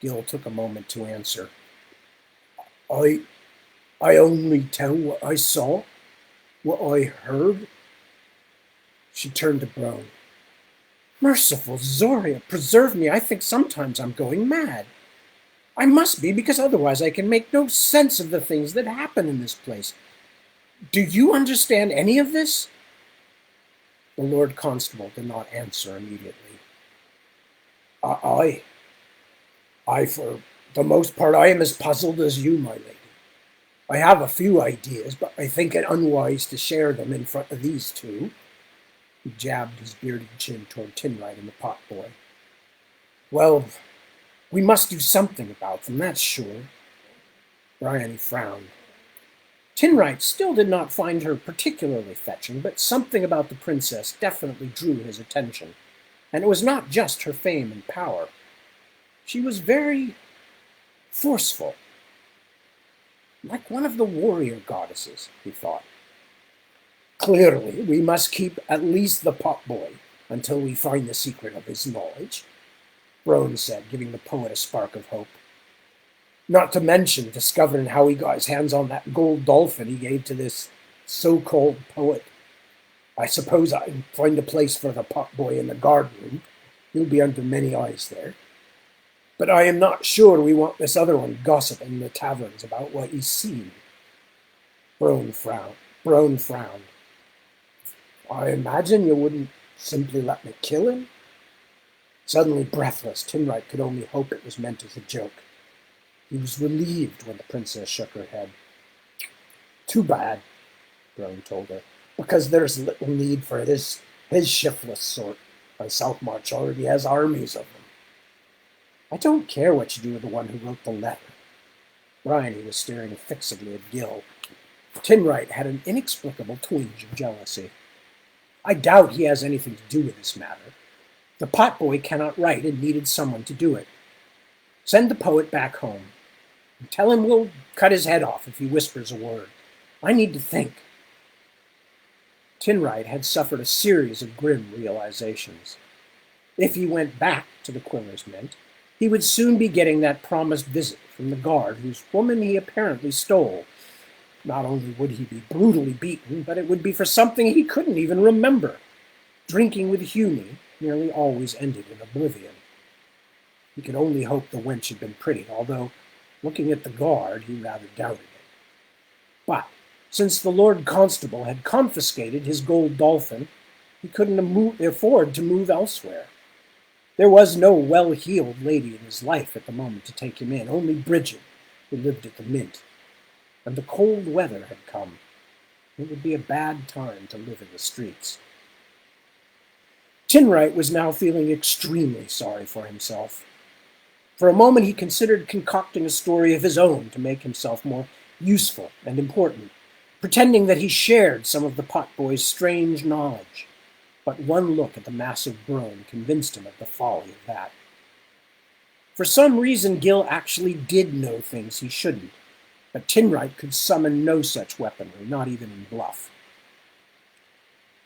Gil took a moment to answer. I only tell what I saw, what I heard." She turned to Brone. "Merciful Zoria, preserve me. I think sometimes I'm going mad. I must be, because otherwise I can make no sense of the things that happen in this place. Do you understand any of this?" The Lord Constable did not answer immediately. I, for the most part, I am as puzzled as you, my lady. I have a few ideas, but I think it unwise to share them in front of these two." He jabbed his bearded chin toward Tinwright and the potboy. "Well, we must do something about them, that's sure." Bryony frowned. Tinwright still did not find her particularly fetching, but something about the princess definitely drew his attention, and it was not just her fame and power. She was very forceful, like one of the warrior goddesses, he thought. "Clearly, we must keep at least the potboy until we find the secret of his knowledge," Brone said, giving the poet a spark of hope. "Not to mention discovering how he got his hands on that gold dolphin he gave to this so-called poet. I suppose I can find a place for the potboy in the guard room. He'll be under many eyes there. But I am not sure we want this other one gossiping in the taverns about what he's seen." Brone frowned. "I imagine you wouldn't simply let me kill him?" Suddenly breathless, Tinwright could only hope it was meant as a joke. He was relieved when the princess shook her head. "Too bad," Brone told her, "because there's little need for his shiftless sort. My Southmarch already has armies of them." "I don't care what you do with the one who wrote the letter." Bryony was staring fixedly at Gil. Tinwright had an inexplicable twinge of jealousy. "I doubt he has anything to do with this matter. The potboy cannot write and needed someone to do it. Send the poet back home. And tell him we'll cut his head off if he whispers a word. I need to think." Tinwright had suffered a series of grim realizations. If he went back to the Quiller's Mint, he would soon be getting that promised visit from the guard whose woman he apparently stole. Not only would he be brutally beaten, but it would be for something he couldn't even remember. Drinking with Hume nearly always ended in oblivion. He could only hope the wench had been pretty, although, looking at the guard, he rather doubted it. But since the Lord Constable had confiscated his gold dolphin, he couldn't afford to move elsewhere. There was no well-heeled lady in his life at the moment to take him in, only Bridget, who lived at the Mint. And the cold weather had come. It would be a bad time to live in the streets. Tinwright was now feeling extremely sorry for himself. For a moment he considered concocting a story of his own to make himself more useful and important, pretending that he shared some of the potboy's strange knowledge. But one look at the massive burn convinced him of the folly of that. For some reason, Gil actually did know things he shouldn't, but Tinwright could summon no such weaponry, not even in bluff.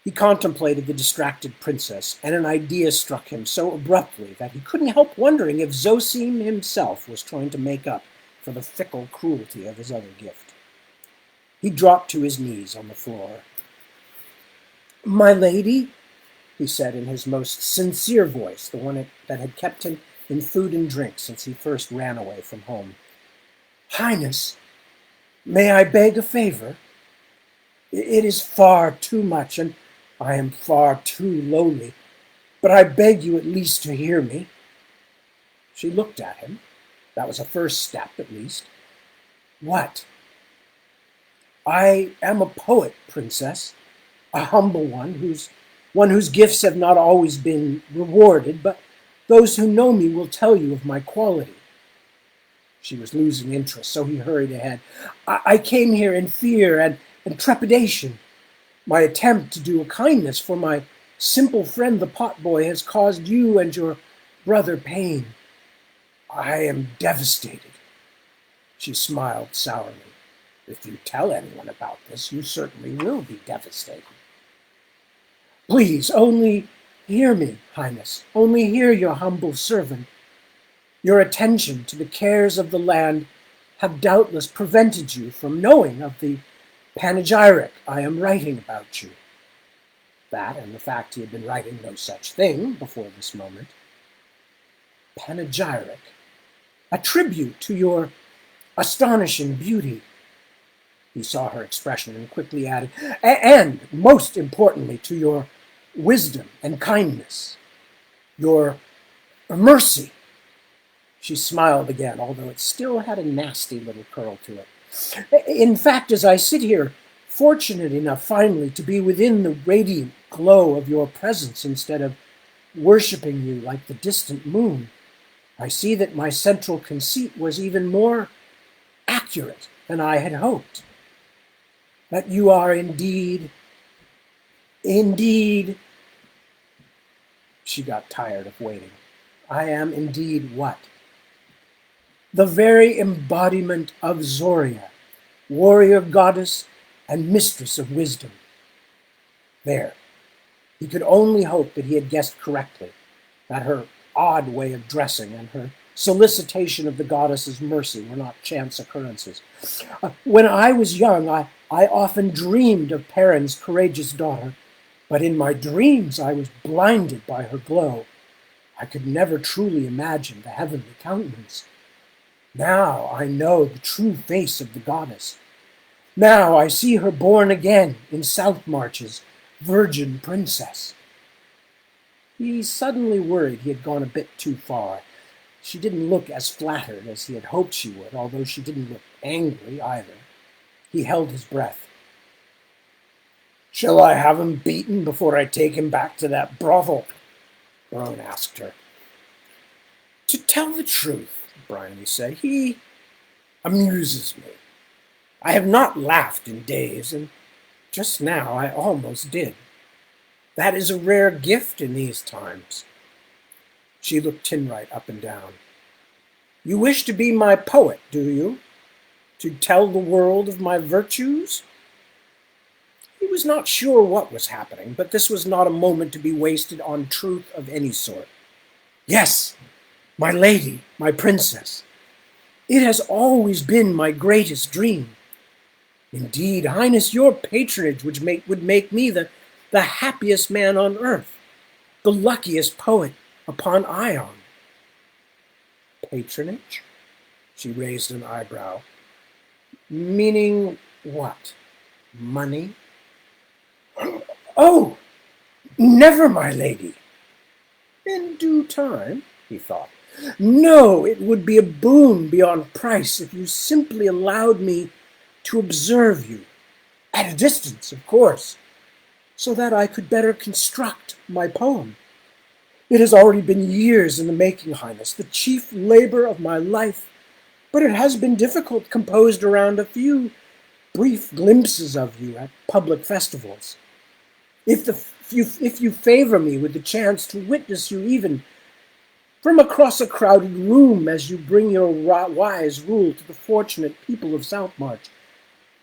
He contemplated the distracted princess, and an idea struck him so abruptly that he couldn't help wondering if Zosim himself was trying to make up for the fickle cruelty of his other gift. He dropped to his knees on the floor. "My lady," he said in his most sincere voice, the one that had kept him in food and drink since he first ran away from home. "Highness, may I beg a favor? It is far too much, and I am far too lowly, but I beg you at least to hear me." She looked at him. That was a first step, at least. "What?" "I am a poet, princess, a humble one whose gifts have not always been rewarded, but those who know me will tell you of my quality." She was losing interest, so he hurried ahead. I came here in fear and trepidation. My attempt to do a kindness for my simple friend the potboy has caused you and your brother pain. I am devastated." She smiled sourly. "If you tell anyone about this, you certainly will be devastated." "Please, only hear me, Highness. Only hear your humble servant. Your attention to the cares of the land have doubtless prevented you from knowing of the panegyric I am writing about you." That and the fact he had been writing no such thing before this moment. Panegyric. A tribute to your astonishing beauty. He saw her expression and quickly added, "And most importantly, to your wisdom and kindness, your mercy." She smiled again, although it still had a nasty little curl to it. "In fact, as I sit here, fortunate enough finally to be within the radiant glow of your presence instead of worshipping you like the distant moon, I see that my central conceit was even more accurate than I had hoped. That you are indeed..." She got tired of waiting. "I am indeed what?" "The very embodiment of Zoria, warrior goddess and mistress of wisdom." There. He could only hope that he had guessed correctly, that her odd way of dressing and her solicitation of the goddess's mercy were not chance occurrences. "When I was young, I often dreamed of Perrin's courageous daughter, but in my dreams I was blinded by her glow. I could never truly imagine the heavenly countenance. Now I know the true face of the goddess. Now I see her born again in Shadowmarch's virgin princess." He suddenly worried he had gone a bit too far. She didn't look as flattered as he had hoped she would, although she didn't look angry either. He held his breath. "Shall I have him beaten before I take him back to that brothel?" Bryony asked her. "To tell the truth," Bryony said, "he amuses me. I have not laughed in days, and just now I almost did. That is a rare gift in these times." She looked Tinwright up and down. "You wish to be my poet, do you? To tell the world of my virtues?" He was not sure what was happening, but this was not a moment to be wasted on truth of any sort. "Yes, my lady, my princess. It has always been my greatest dream. Indeed, Highness, your patronage would make me the happiest man on earth, the luckiest poet upon Ion." "Patronage?" She raised an eyebrow. "Meaning what? Money?" "Oh, never, my lady." "In due time," he thought. "No, it would be a boon beyond price if you simply allowed me to observe you, at a distance, of course, so that I could better construct my poem. It has already been years in the making, Highness, the chief labor of my life, but it has been difficult, composed around a few brief glimpses of you at public festivals. If you favor me with the chance to witness you even from across a crowded room as you bring your wise rule to the fortunate people of Southmarch,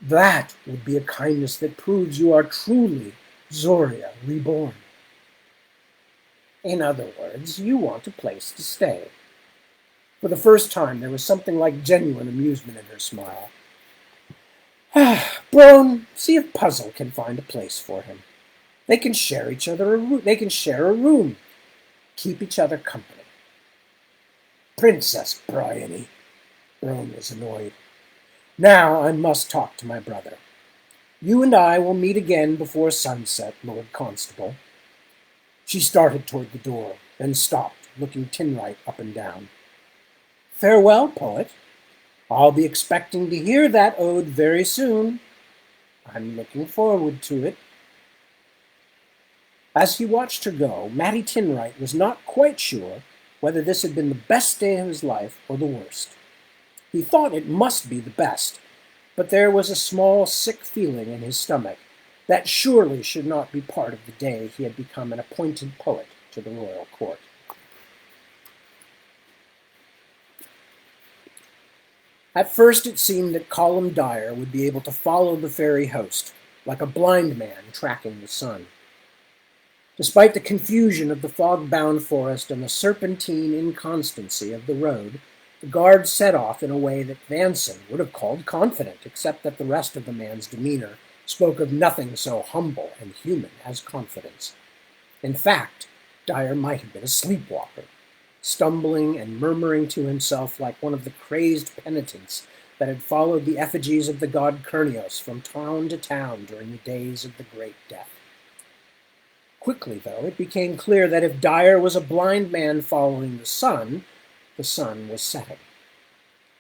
that would be a kindness that proves you are truly Zoria reborn. In other words, you want a place to stay. For the first time, there was something like genuine amusement in her smile. Brone, see if Puzzle can find a place for him. They can share They can share a room, keep each other company. Princess Bryony. Brone was annoyed. Now I must talk to my brother. You and I will meet again before sunset, Lord Constable. She started toward the door, then stopped, looking Tinwright up and down. Farewell, poet. I'll be expecting to hear that ode very soon. I'm looking forward to it. As he watched her go, Matty Tinwright was not quite sure whether this had been the best day of his life or the worst. He thought it must be the best, but there was a small sick feeling in his stomach that surely should not be part of the day he had become an appointed poet to the royal court. At first it seemed that Colum Dyer would be able to follow the fairy host, like a blind man tracking the sun. Despite the confusion of the fog-bound forest and the serpentine inconstancy of the road, the guard set off in a way that Vanson would have called confident, except that the rest of the man's demeanor spoke of nothing so humble and human as confidence. In fact, Dyer might have been a sleepwalker, stumbling and murmuring to himself like one of the crazed penitents that had followed the effigies of the god Kernios from town to town during the days of the Great Death. Quickly, though, it became clear that if Dyer was a blind man following the sun was setting.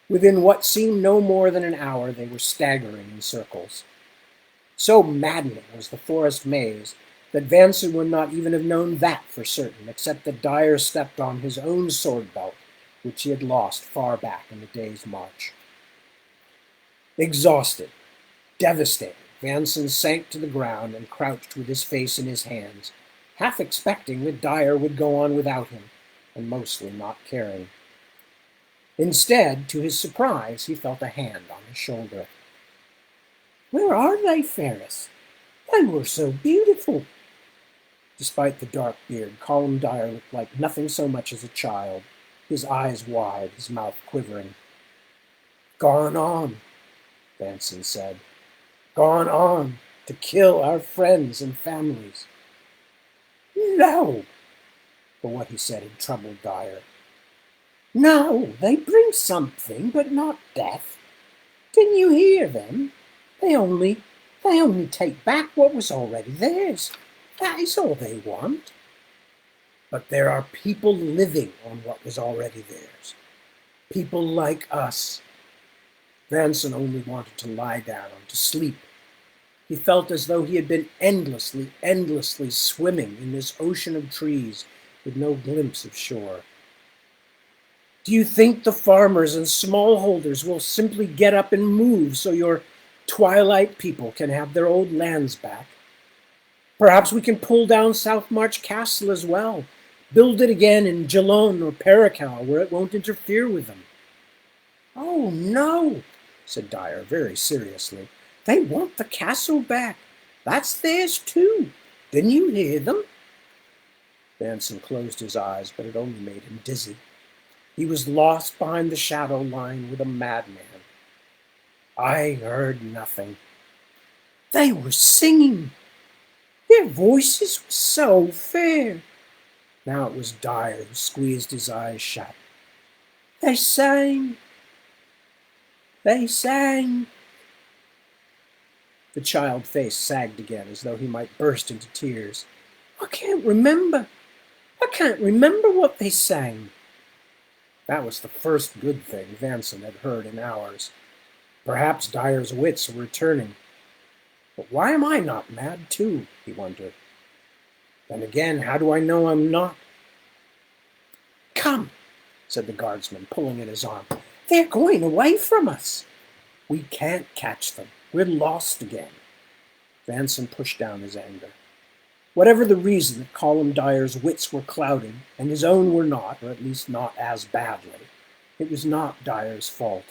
Within what seemed no more than an hour, they were staggering in circles. So maddening was the forest maze that Vanson would not even have known that for certain, except that Dyer stepped on his own sword belt, which he had lost far back in the day's march. Exhausted, devastated, Vanson sank to the ground and crouched with his face in his hands, half expecting that Dyer would go on without him, and mostly not caring. Instead, to his surprise, he felt a hand on his shoulder. Where are they, Ferris? They were so beautiful. Despite the dark beard, Colum Dyer looked like nothing so much as a child, his eyes wide, his mouth quivering. Gone on, Vanson said. Gone on to kill our friends and families. No, but what he said had troubled Dyer. No, they bring something, but not death. Didn't you hear them? They only take back what was already theirs. That is all they want. But there are people living on what was already theirs. People like us. Vanson only wanted to lie down, to sleep. He felt as though he had been endlessly swimming in this ocean of trees with no glimpse of shore. Do you think the farmers and smallholders will simply get up and move so your Twilight people can have their old lands back? Perhaps we can pull down Southmarch Castle as well, build it again in Gelone or Paracal where it won't interfere with them. Oh, no, said Dyer very seriously. They want the castle back. That's theirs too. Didn't you hear them? Vanson closed his eyes, but it only made him dizzy. He was lost behind the shadow line with a madman. I heard nothing. They were singing. Their voices were so fair. Now it was Dyer who squeezed his eyes shut. They sang. They sang. The child face sagged again as though he might burst into tears. I can't remember what they sang. That was the first good thing Vanson had heard in hours. Perhaps Dyer's wits were returning. But why am I not mad too, he wondered. Then again, how do I know I'm not? come, said the guardsman, pulling at his arm. They're going away from us. We can't catch them. We're lost again. Vanson pushed down his anger. Whatever the reason that Colum Dyer's wits were clouded, and his own were not, or at least not as badly, it was not Dyer's fault.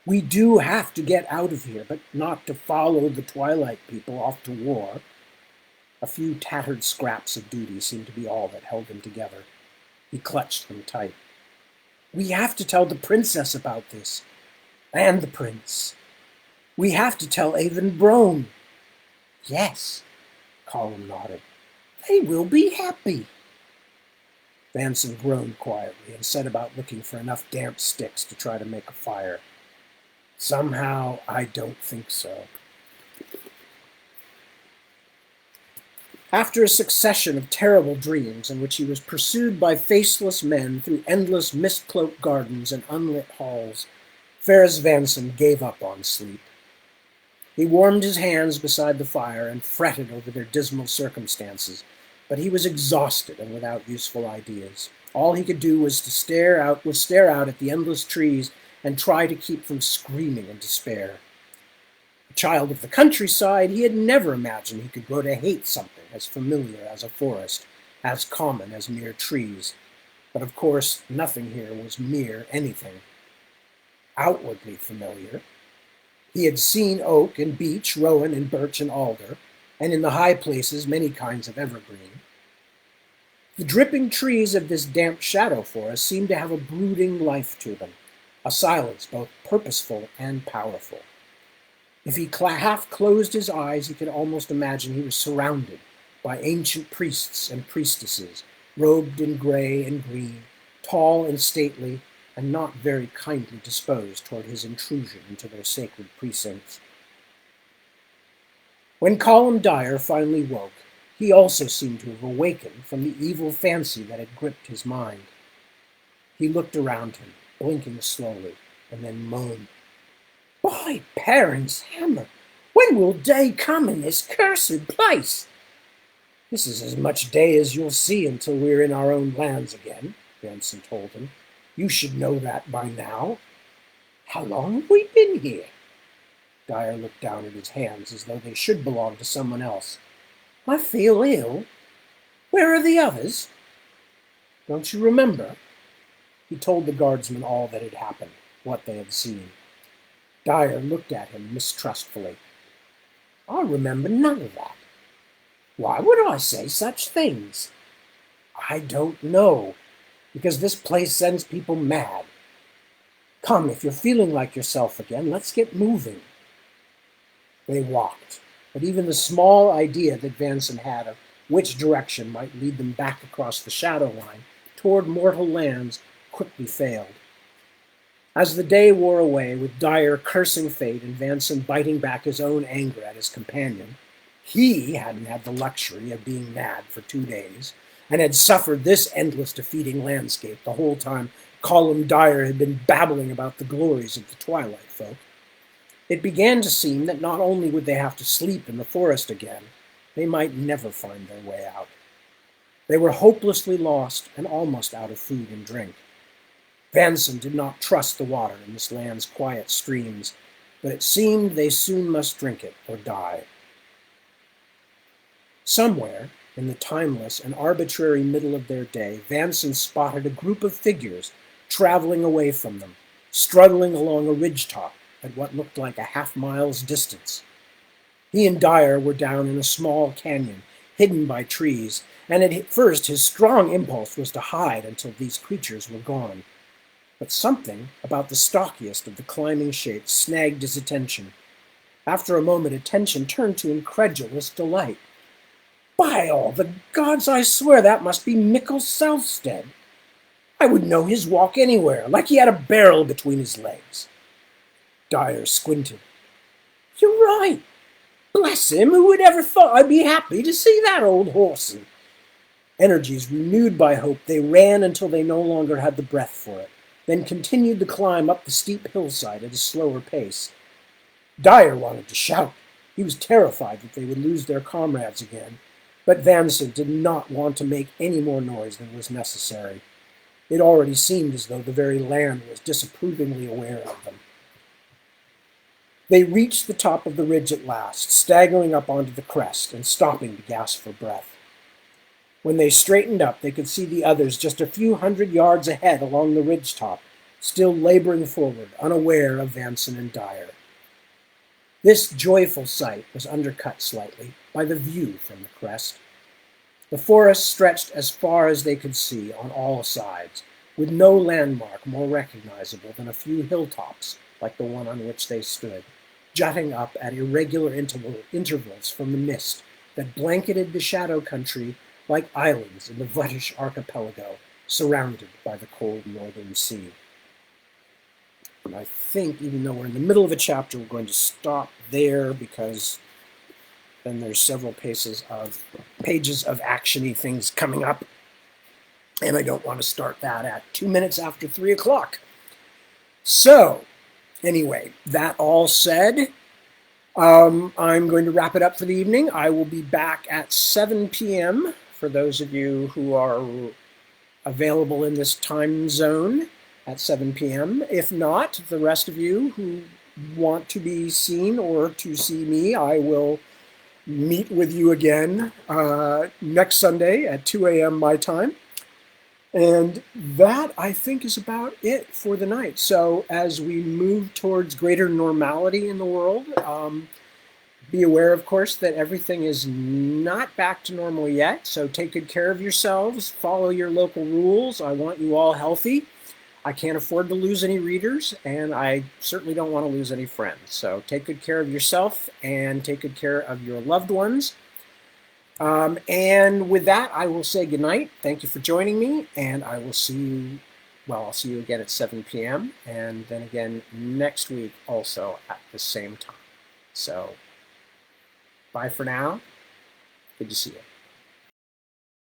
We do have to get out of here, but not to follow the Twilight people off to war. A few tattered scraps of duty seemed to be all that held him together. He clutched them tight. We have to tell the princess about this, and the prince. We have to tell Avon Brome. Yes, Colum nodded. They will be happy. Vanson groaned quietly and set about looking for enough damp sticks to try to make a fire. Somehow, I don't think so. After a succession of terrible dreams in which he was pursued by faceless men through endless mist-cloaked gardens and unlit halls, Ferrus Vanson gave up on sleep. He warmed his hands beside the fire and fretted over their dismal circumstances, but he was exhausted and without useful ideas. All he could do was to stare out at the endless trees and try to keep from screaming in despair. A child of the countryside, he had never imagined he could grow to hate something as familiar as a forest, as common as mere trees. But of course, nothing here was mere anything. Outwardly familiar. He had seen oak and beech, rowan and birch and alder, and in the high places many kinds of evergreen. The dripping trees of this damp shadow forest seemed to have a brooding life to them, a silence both purposeful and powerful. If he half closed his eyes, he could almost imagine he was surrounded by ancient priests and priestesses, robed in gray and green, tall and stately, and not very kindly disposed toward his intrusion into their sacred precincts. When Colum Dyer finally woke, he also seemed to have awakened from the evil fancy that had gripped his mind. He looked around him, blinking slowly, and then moaned, By Perrin's hammer, when will day come in this cursed place? This is as much day as you'll see until we're in our own lands again, Vanson told him. You should know that by now. How long have we been here? Dyer looked down at his hands as though they should belong to someone else. I feel ill. Where are the others? Don't you remember? He told the guardsman all that had happened, what they had seen. Dyer looked at him mistrustfully. I remember none of that. Why would I say such things? I don't know, because this place sends people mad. Come, if you're feeling like yourself again, let's get moving. They walked, but even the small idea that Vanson had of which direction might lead them back across the shadow line toward mortal lands quickly failed. As the day wore away, with Dyer cursing fate and Vanson biting back his own anger at his companion, he hadn't had the luxury of being mad for 2 days, and had suffered this endless defeating landscape the whole time Colum Dyer had been babbling about the glories of the Twilight folk. It began to seem that not only would they have to sleep in the forest again, they might never find their way out. They were hopelessly lost and almost out of food and drink. Vanson did not trust the water in this land's quiet streams, but it seemed they soon must drink it or die. Somewhere, in the timeless and arbitrary middle of their day, Vanson spotted a group of figures traveling away from them, struggling along a ridgetop at what looked like a half-mile's distance. He and Dyer were down in a small canyon, hidden by trees, and at first his strong impulse was to hide until these creatures were gone. But something about the stockiest of the climbing shapes snagged his attention. After a moment, attention turned to incredulous delight. By all the gods, I swear that must be Mickle Selfstead. I would know his walk anywhere, like he had a barrel between his legs. Dyer squinted. You're right. Bless him, who would ever thought I'd be happy to see that old horsey? Energies renewed by hope, they ran until they no longer had the breath for it, then continued the climb up the steep hillside at a slower pace. Dyer wanted to shout. He was terrified that they would lose their comrades again, but Vanson did not want to make any more noise than was necessary. It already seemed as though the very land was disapprovingly aware of them. They reached the top of the ridge at last, staggering up onto the crest and stopping to gasp for breath. When they straightened up, they could see the others just a few hundred yards ahead along the ridgetop, still laboring forward, unaware of Vanson and Dyer. This joyful sight was undercut slightly by the view from the crest. The forest stretched as far as they could see on all sides, with no landmark more recognizable than a few hilltops like the one on which they stood, jutting up at irregular intervals from the mist that blanketed the shadow country like islands in the British archipelago, surrounded by the cold northern sea. And I think, even though we're in the middle of a chapter, we're going to stop there because then there's several pages of actiony things coming up, and I don't want to start that at 2 minutes after 3 o'clock. So, anyway, that all said, I'm going to wrap it up for the evening. I will be back at 7 p.m. for those of you who are available in this time zone at 7 p.m. If not, the rest of you who want to be seen or to see me, I will meet with you again next Sunday at 2 a.m. my time. And that, I think, is about it for the night. So as we move towards greater normality in the world, be aware, of course, that everything is not back to normal yet. So take good care of yourselves. Follow your local rules. I want you all healthy. I can't afford to lose any readers, and I certainly don't want to lose any friends. So take good care of yourself and take good care of your loved ones. And with that, I will say goodnight. Thank you for joining me, and I will see you, I'll see you again at 7 p.m. and then again next week also at the same time. So bye for now. Good to see you.